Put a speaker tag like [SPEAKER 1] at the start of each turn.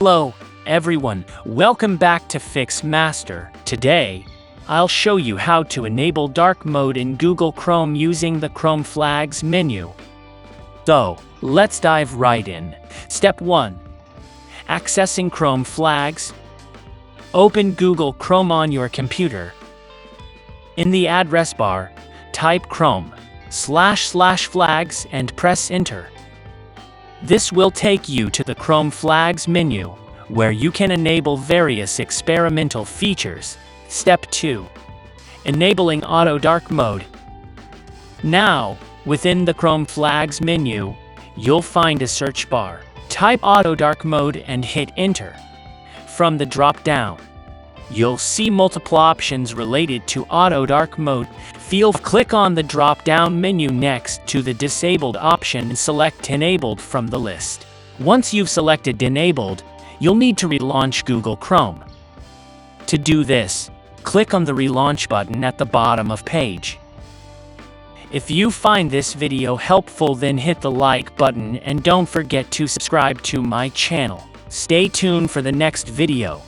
[SPEAKER 1] Hello, everyone. Welcome back to Fix Master. Today, I'll show you how to enable dark mode in Google Chrome using the Chrome flags menu. So, let's dive right in. Step 1. Accessing Chrome flags. Open Google Chrome on your computer. In the address bar, type Chrome//flags and press Enter. This will take you to the Chrome flags menu, where you can enable various experimental features. Step 2. Enabling Auto Dark Mode. Now, within the Chrome flags menu, you'll find a search bar. Type Auto Dark Mode and hit Enter. From the drop-down, you'll see multiple options related to Auto Dark Mode. Click on the drop-down menu next to the Disabled option and select Enabled from the list. Once you've selected Enabled, you'll need to relaunch Google Chrome. To do this, click on the Relaunch button at the bottom of page. If you find this video helpful, then hit the like button and don't forget to subscribe to my channel. Stay tuned for the next video.